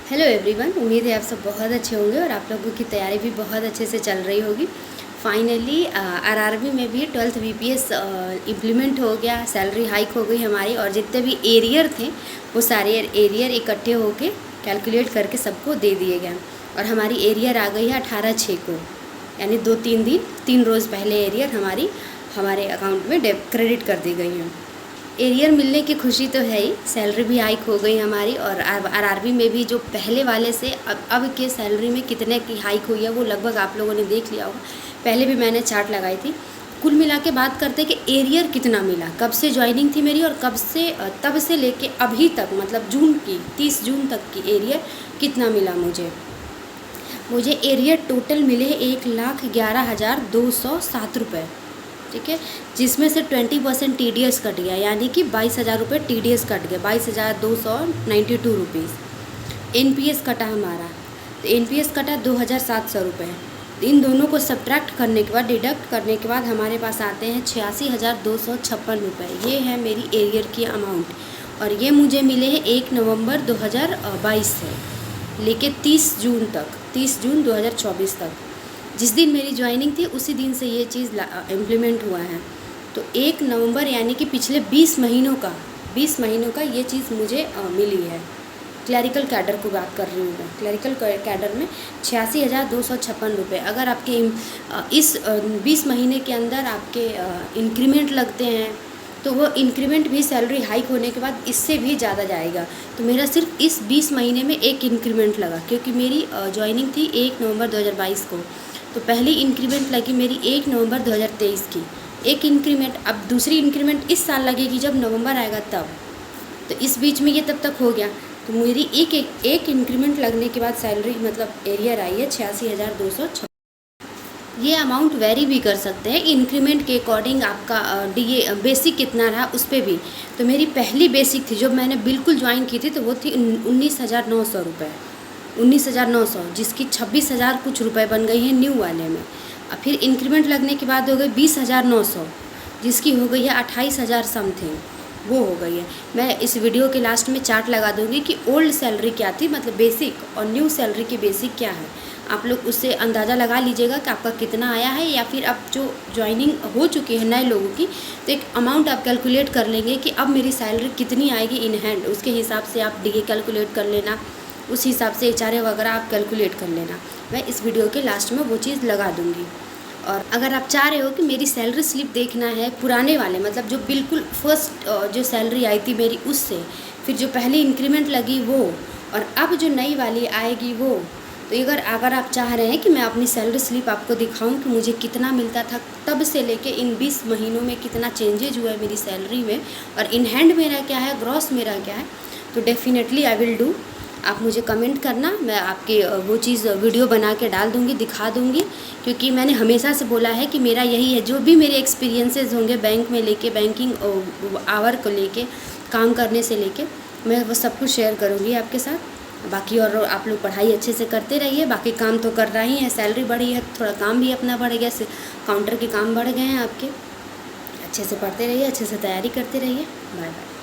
Hello everyone, उम्मीद है आप सब बहुत अच्छे होंगे और आप लोगों की तैयारी भी बहुत अच्छे से चल रही होगी। फाइनली आरआरबी में भी 12th बीपीएस इम्प्लीमेंट हो गया, सैलरी हाइक हो गई हमारी और जितने भी एरियर थे वो सारे एरियर इकट्ठे होके कैलकुलेट करके सबको दे दिए गए और हमारी एरियर आ गई है 18/6 को, यानी 3 रोज़ पहले एरियर हमारे अकाउंट में क्रेडिट कर दी गई है। एरियर मिलने की खुशी तो है ही, सैलरी भी हाइक हो गई हमारी और आरआरबी में भी जो पहले वाले से अब के सैलरी में कितने की हाइक हुई है वो लगभग आप लोगों ने देख लिया होगा। पहले भी मैंने चार्ट लगाई थी। कुल मिला के बात करते कि एरियर कितना मिला, कब से ज्वाइनिंग थी मेरी और तब से लेके अभी तक, मतलब 30 जून तक की एरियर कितना मिला मुझे एरियर टोटल मिले 1,11,207 रुपये, ठीक है, जिसमें से 20% TDS कट गया, यानी कि 22,000 रुपये TDS कट गया, 22,292 रुपीज़। NPS कटा हमारा, तो NPS कटा 2,700 रुपये। इन दोनों को सब्ट्रैक्ट करने के बाद, डिडक्ट करने के बाद हमारे पास आते हैं 86,256 रुपये। ये है मेरी एरियर की अमाउंट और ये मुझे मिले हैं 1 नवंबर 2022 से लेके 30 जून 2024 तक। जिस दिन मेरी ज्वाइनिंग थी उसी दिन से ये चीज़ इम्प्लीमेंट हुआ है। तो 1 नवंबर यानी कि पिछले 20 महीनों का ये चीज़ मुझे मिली है। क्लरिकल कैडर को बात कर रही हूँ मैं। क्लरिकल कैडर में 86,256 रुपये। अगर आपके इस 20 महीने के अंदर आपके इंक्रीमेंट लगते हैं तो वो इंक्रीमेंट भी सैलरी हाइक होने के बाद इससे भी ज़्यादा जाएगा। तो मेरा सिर्फ इस 20 महीने में एक इंक्रीमेंट लगा, क्योंकि मेरी ज्वाइनिंग थी 1 नवंबर 2022 को। तो पहली इंक्रीमेंट लगी मेरी 1 नवंबर 2023 की, एक इंक्रीमेंट। अब दूसरी इंक्रीमेंट इस साल लगेगी जब नवंबर आएगा तब। तो इस बीच में ये तब तक हो गया। तो मेरी एक इंक्रीमेंट लगने के बाद सैलरी, मतलब एरियर आई है 86,206। ये अमाउंट वेरी भी कर सकते हैं इंक्रीमेंट के अकॉर्डिंग। आपका DA बेसिक कितना रहा उस पर भी। तो मेरी पहली बेसिक थी जब मैंने बिल्कुल ज्वाइन की थी, तो वो थी 19,900 रुपये, 19,900, जिसकी 26,000 कुछ रुपए बन गई हैं न्यू वाले में। और फिर इंक्रीमेंट लगने के बाद हो गई 20,900, जिसकी हो गई है 28,000 समथिंग, वो हो गई है। मैं इस वीडियो के लास्ट में चार्ट लगा दूंगी कि ओल्ड सैलरी क्या थी, मतलब बेसिक, और न्यू सैलरी की बेसिक क्या है। आप लोग उससे अंदाज़ा लगा लीजिएगा कि आपका कितना आया है, या फिर अब जो ज्वाइनिंग हो चुकी है नए लोगों की, तो एक अमाउंट आप कैलकुलेट कर लेंगे कि अब मेरी सैलरी कितनी आएगी इन हैंड। उसके हिसाब से आप DA कैलकुलेट कर लेना, उस हिसाब से HRA वगैरह आप कैलकुलेट कर लेना। मैं इस वीडियो के लास्ट में वो चीज़ लगा दूंगी। और अगर आप चाह रहे हो कि मेरी सैलरी स्लिप देखना है पुराने वाले, मतलब जो बिल्कुल फर्स्ट जो सैलरी आई थी मेरी उससे, फिर जो पहली इंक्रीमेंट लगी वो, और अब जो नई वाली आएगी वो, तो अगर आप चाह रहे हैं कि मैं अपनी सैलरी स्लिप आपको दिखाऊं कि मुझे कितना मिलता था तब से लेके इन 20 महीनों में कितना चेंजेज हुआ है मेरी सैलरी में, और इन हैंड मेरा क्या है, ग्रॉस मेरा क्या है, तो डेफिनेटली आई विल डू। आप मुझे कमेंट करना, मैं आपके वो चीज़ वीडियो बना के डाल दूँगी, दिखा दूँगी। क्योंकि मैंने हमेशा से बोला है कि मेरा यही है, जो भी मेरे एक्सपीरियंसेस होंगे बैंक में लेके, बैंकिंग आवर को लेके, काम करने से लेके, मैं वो सब कुछ शेयर करूँगी आपके साथ। बाकी और आप लोग पढ़ाई अच्छे से करते रहिए। बाकी काम तो कर रहा ही है, सैलरी बढ़ी है, थोड़ा काम भी अपना बढ़ गया, काउंटर के काम बढ़ गए हैं आपके। अच्छे से पढ़ते रहिए, अच्छे से तैयारी करते रहिए। Bye bye.